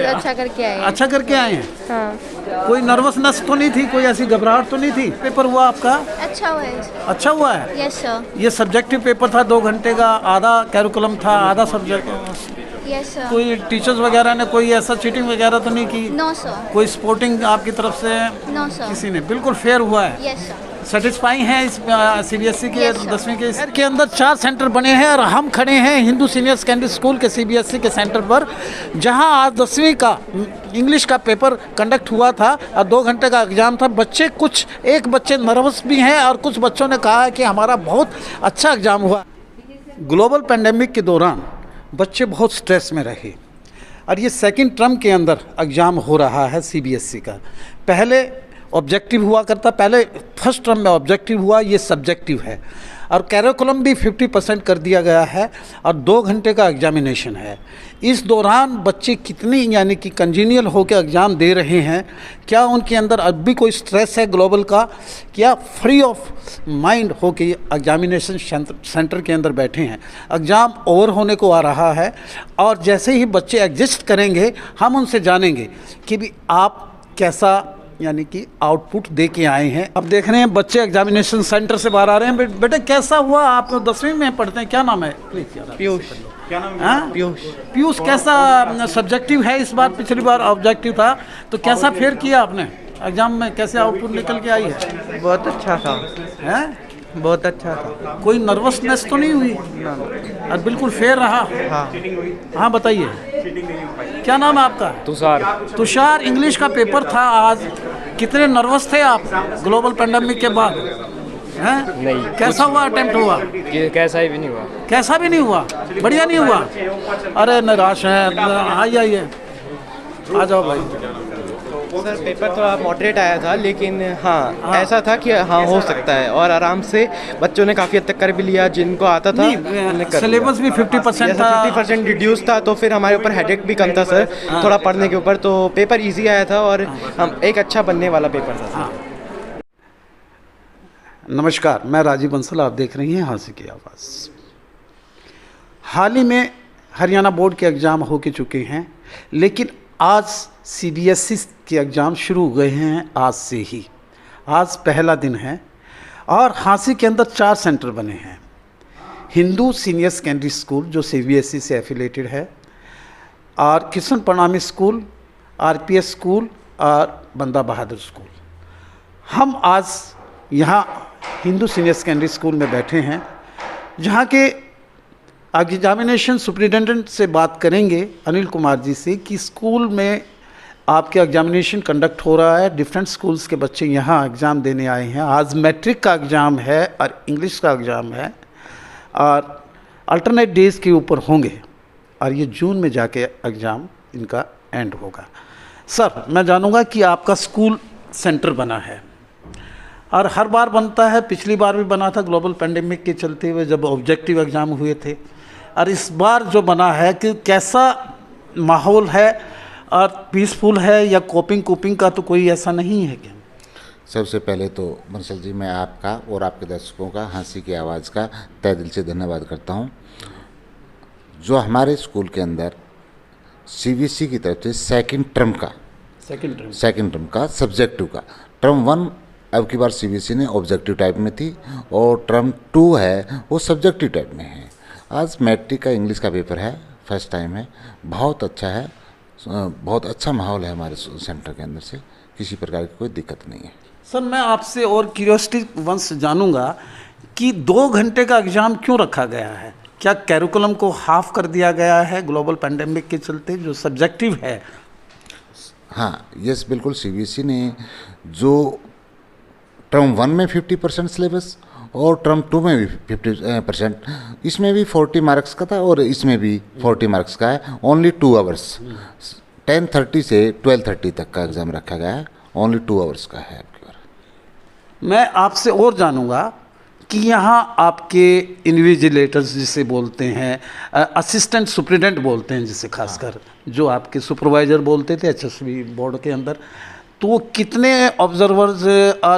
अच्छा करके आए हैं। अच्छा करके आए हैं। हाँ। कोई नर्वसनेस तो नहीं थी, कोई ऐसी घबराहट तो नहीं थी? पेपर हुआ आपका अच्छा हुआ है। अच्छा हुआ है? Yes sir. ये सब्जेक्टिव पेपर था, 2 घंटे का, आधा कैरिकुलम था, आधा सब्जेक्ट। Yes sir. कोई टीचर्स वगैरह ने कोई ऐसा चीटिंग वगैरह तो नहीं की? No sir. कोई स्पोर्टिंग आपकी तरफ से? No sir. किसी ने? बिल्कुल फेयर हुआ है। Yes sir. सेटिस्फाई हैं इस सीबीएसई के Yes, sir. 10वीं के शहर के अंदर 4 सेंटर बने हैं और हम खड़े हैं हिंदू सीनियर सेकेंडरी स्कूल के सीबीएसई के सेंटर पर, जहां आज 10वीं का इंग्लिश का पेपर कंडक्ट हुआ था और 2 घंटे का एग्ज़ाम था। बच्चे एक बच्चे नर्वस भी हैं और कुछ बच्चों ने कहा है कि हमारा बहुत अच्छा एग्ज़ाम हुआ। ग्लोबल पेंडेमिक के दौरान बच्चे बहुत स्ट्रेस में रहे और ये सेकंड टर्म के अंदर एग्ज़ाम हो रहा है सीबीएसई का। पहले ऑब्जेक्टिव हुआ करता, पहले फर्स्ट टर्म में ऑब्जेक्टिव हुआ, ये सब्जेक्टिव है और कैरिकुलम भी 50% कर दिया गया है और 2 घंटे का एग्जामिनेशन है। इस दौरान बच्चे कितनी यानी कि कंजीनियल होकर एग्ज़ाम दे रहे हैं, क्या उनके अंदर अब भी कोई स्ट्रेस है ग्लोबल का, क्या फ्री ऑफ माइंड होके एग्जामिनेशन सेंटर के अंदर बैठे हैं? एग्ज़ाम ओवर होने को आ रहा है और जैसे ही बच्चे एडजस्ट करेंगे हम उनसे जानेंगे कि भी आप कैसा यानी कि आउटपुट दे के आए हैं। अब देख रहे हैं बच्चे एग्जामिनेशन सेंटर से बाहर आ रहे हैं। बेटे कैसा हुआ? आप 10वीं में पढ़ते हैं, क्या नाम है? पीयूष। क्या नाम है? पीयूष। पीयूष, कैसा सब्जेक्टिव है इस बार? पिछली बार ऑब्जेक्टिव था, तो कैसा फेयर किया आपने एग्जाम में? कैसे आउटपुट निकल के आई है? बहुत अच्छा था। हैं? बहुत अच्छा था। कोई नर्वसनेस तो नहीं हुई और बिल्कुल फेयर रहा? हाँ। हाँ बताइए, क्या नाम है आपका? तुषार। तुषार, इंग्लिश का पेपर था आज, कितने नर्वस थे आप ग्लोबल पेंडेमिक के बाद? हैं? नहीं। कैसा हुआ अटेम्प्ट हुआ? कैसा ही भी नहीं हुआ। कैसा भी नहीं हुआ? बढ़िया नहीं हुआ? अरे निराश है। आइए आ जाओ भाई। सर पेपर थोड़ा मॉडरेट आया था, लेकिन हाँ ऐसा था कि हाँ हो सकता है और आराम से बच्चों ने काफ़ी हद तक कर भी लिया जिनको आता था। सिलेबस भी 50% था, 50% रिड्यूस था, तो फिर हमारे ऊपर हेडेक भी कम था सर थोड़ा पढ़ने के ऊपर, तो पेपर इजी आया था और हम एक अच्छा बनने वाला पेपर था। नमस्कार, मैं राजीव बंसल, आप देख रही हैं हांसी की आवाज़। हाल ही में हरियाणा बोर्ड के एग्ज़ाम हो के चुके हैं, लेकिन आज सीबीएसई के एग्ज़ाम शुरू हो गए हैं आज से ही। आज पहला दिन है और हांसी के अंदर 4 सेंटर बने हैं। हिंदू सीनियर सेकेंडरी स्कूल जो सीबीएसई से एफिलेटेड है, और किशन प्रणामी स्कूल, आरपीएस स्कूल और बंदा बहादुर स्कूल। हम आज यहाँ हिंदू सीनियर सेकेंडरी स्कूल में बैठे हैं, जहाँ के एग्जामिनेशन सुपरिटेंडेंट से बात करेंगे अनिल कुमार जी से कि स्कूल में आपके एग्जामिनेशन कंडक्ट हो रहा है, डिफरेंट स्कूल्स के बच्चे यहाँ एग्ज़ाम देने आए हैं। आज मैट्रिक का एग्ज़ाम है और इंग्लिश का एग्ज़ाम है और अल्टरनेट डेज़ के ऊपर होंगे और ये जून में जाके एग्ज़ाम इनका एंड होगा। सर, मैं जानूँगा कि आपका स्कूल सेंटर बना है और हर बार बनता है, पिछली बार भी बना था ग्लोबल पेंडेमिक के चलते हुए जब ऑब्जेक्टिव एग्ज़ाम हुए थे, और इस बार जो बना है कि कैसा माहौल है और पीसफुल है या कोपिंग का तो कोई ऐसा नहीं है क्या? सबसे पहले तो बंसल जी, मैं आपका और आपके दर्शकों का हांसी की आवाज़ का तहे दिल से धन्यवाद करता हूं। जो हमारे स्कूल के अंदर सीबीएसई की तरफ से सेकंड टर्म का सब्जेक्टिव का टर्म 1 अब की बार सीबीएसई ने ऑब्जेक्टिव टाइप में थी और टर्म 2 है वो सब्जेक्टिव टाइप में है। आज मैट्रिक का इंग्लिश का पेपर है, फर्स्ट टाइम है, बहुत अच्छा है, बहुत अच्छा माहौल है हमारे सेंटर के अंदर से, किसी प्रकार की कोई दिक्कत नहीं है। सर, मैं आपसे और क्यूरियोसिटी वंश जानूंगा कि 2 घंटे का एग्ज़ाम क्यों रखा गया है? क्या कैरिकुलम को हाफ कर दिया गया है ग्लोबल पेंडेमिक के चलते जो सब्जेक्टिव है? हाँ, यस, बिल्कुल। सीबीएसई ने जो टर्म 1 में 50% सिलेबस और टर्म 2 में भी 50%, इसमें भी 40 मार्क्स का था और इसमें भी 40 मार्क्स का है। ओनली 2 आवर्स 10:30 से 12:30 तक का एग्ज़ाम रखा गया है, ओनली 2 आवर्स का है आपकी बार। मैं आपसे और जानूंगा कि यहाँ आपके इन्विजिलेटर्स जिसे बोलते हैं, असिस्टेंट सुपरिटेंडेंट बोलते हैं जिसे खासकर, जो आपके सुपरवाइज़र बोलते थे एचएसवी बोर्ड के अंदर, तो कितने ऑब्जर्वर्स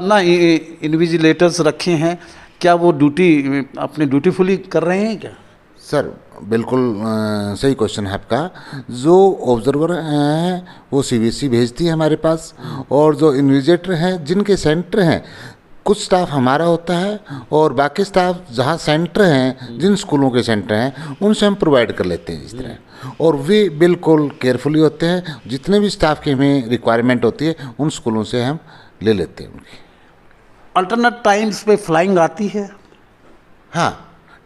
ना इन्विजिलेटर्स रखे हैं? क्या वो ड्यूटी अपनी ड्यूटीफुली कर रहे हैं क्या? सर, बिल्कुल सही क्वेश्चन है आपका। जो ऑब्जर्वर हैं वो सीबीएसई भेजती है हमारे पास, और जो इन्विजिलेटर हैं जिनके सेंटर हैं, कुछ स्टाफ हमारा होता है और बाकी स्टाफ जहाँ सेंटर हैं, जिन स्कूलों के सेंटर हैं उनसे हम प्रोवाइड कर लेते हैं इस तरह, और वे बिल्कुल केयरफुली होते हैं। जितने भी स्टाफ की हमें रिक्वायरमेंट होती है उन स्कूलों से हम ले लेते हैं उनकी। अल्टरनेट टाइम्स पे फ्लाइंग आती है? हाँ,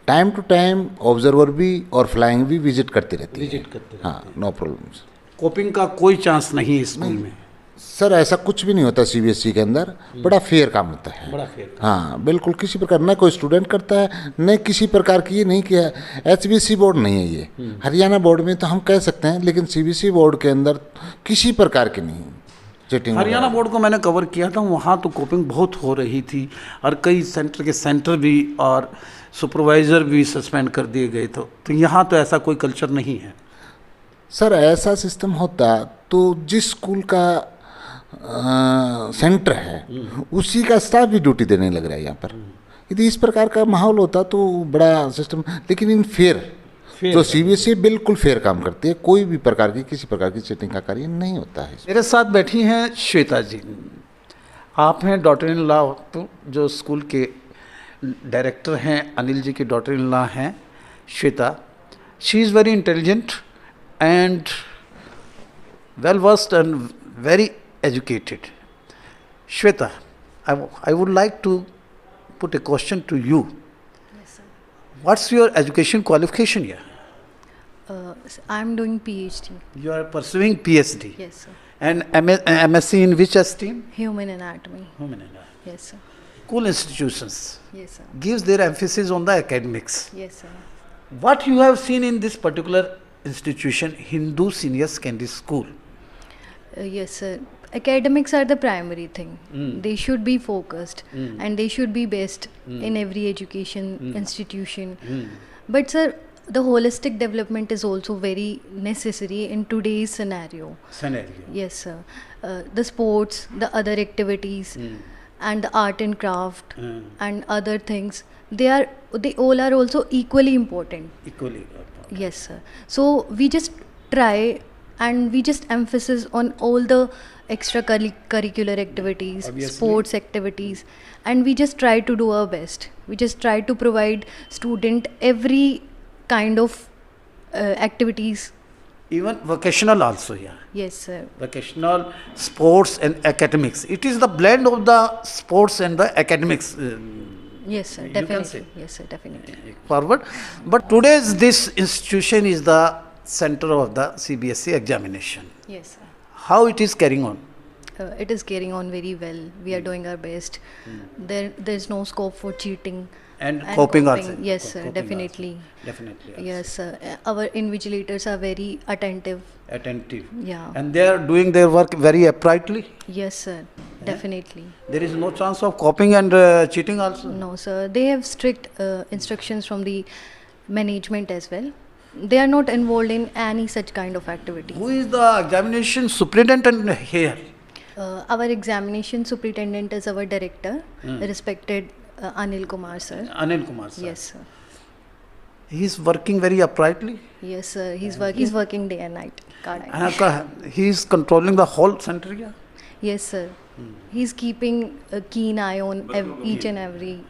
टाइम टू टाइम ऑब्जर्वर भी और फ्लाइंग भी विजिट करती रहती है। हाँ, नो प्रॉब्लम। कोपिंग का कोई चांस नहीं है स्कूल में? सर ऐसा कुछ भी नहीं होता सीबीएसई के अंदर, बड़ा फेयर काम होता है। बड़ा फेयर। हाँ बिल्कुल, किसी प्रकार न कोई स्टूडेंट करता है, न किसी प्रकार की ये नहीं किया। एचबीसी बोर्ड नहीं है ये, हरियाणा बोर्ड में तो हम कह सकते हैं, लेकिन सीबीएसई बोर्ड के अंदर किसी प्रकार की नहीं चीटिंग। हरियाणा बोर्ड को मैंने कवर किया था, वहाँ तो कोपिंग बहुत हो रही थी और कई सेंटर के सेंटर भी और सुपरवाइज़र भी सस्पेंड कर दिए गए। तो यहाँ तो ऐसा कोई कल्चर नहीं है। सर ऐसा सिस्टम होता तो जिस स्कूल का सेंटर है उसी का स्टाफ भी ड्यूटी देने लग रहा है यहाँ पर। यदि इस प्रकार का माहौल होता तो बड़ा सिस्टम, लेकिन इन फेयर तो सीबीएसई बिल्कुल फेयर काम करती है, कोई भी प्रकार की किसी प्रकार की चीटिंग का कार्य नहीं होता है। मेरे साथ बैठी हैं श्वेता जी। आप हैं डॉटर इन लॉ, जो स्कूल के डायरेक्टर हैं, अनिल जी की डॉटर इन लॉ हैं Shweta. She is very intelligent and well versed and very educated. Shweta, I would like to put a question to you. Yes, sir. What's your education qualification here? I'm doing PhD. You are pursuing PhD. Yes, sir. And MSc in which stream? Human anatomy. Human anatomy. Yes, sir. Cool institutions. Yes, sir. Gives their emphasis on the academics. Yes, sir. What you have seen in this particular institution, Hindu Senior Secondary School? Yes, sir. Academics are the primary thing. They should be focused and they should be best in every education institution. But sir, the holistic development is also very necessary in today's scenario. Yes, sir. The sports, the other activities, and the art and craft and other things, they all are also equally important. Equally important. Yes, sir. So we just try and we just emphasis on all the extracurricular activities, Obviously. sports activities, and we just try to do our best. We just try to provide student every kind of activities. Even vocational also, yeah. Yes, sir. Vocational, sports and academics. It is the blend of the sports and the academics. Yes, sir. You can Definitely. say. Yes, sir. Definitely. Forward. But today's this institution is the center of the CBSE examination. Yes, sir. How it is carrying on? It is carrying on very well. We are doing our best. There's no scope for cheating. And coping also. Yes, sir. Coping Definitely. also. Definitely. Also. Yes, sir. Our invigilators are very attentive. Attentive. Yeah. And they are doing their work very uprightly. Yes, sir. Definitely. There is no chance of copying and cheating also. No, sir. They have strict instructions from the management as well. They are not involved in any such kind of activity. Who is the examination superintendent here? Our examination superintendent is our director, respected Anil Kumar sir. Anil Kumar sir. Yes, sir. He is working very uprightly. Yes, sir. He's working day and night. He is controlling the whole center here. Yes, sir. He's keeping a keen eye on each and every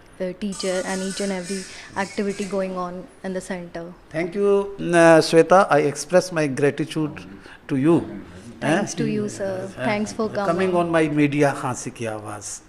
teacher and each and every activity going on in the center. Thank you, Shweta. I express my gratitude to you. Thanks to you, sir. Thanks for coming. Coming on my media, Hansi Ki Awaaz.